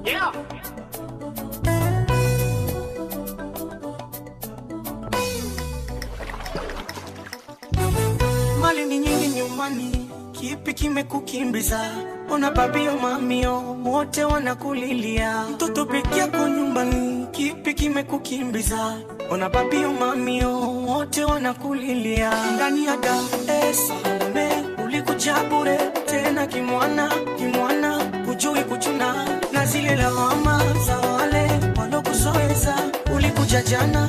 Yeah. Mali ni nyingi nyumbani, kipi kimekukimbiza? Ona babio mamio, wote wanakulilia. Mtoto peke yako nyumbani, kipi kimekukimbiza? Ona babio mamio, wote wanakulilia. Ndani ya Dar es Salaam ulikuja bure, tena kimwana, hujui kuchuna. Na zile lawama za wale walokuzoeza, ulikuja jana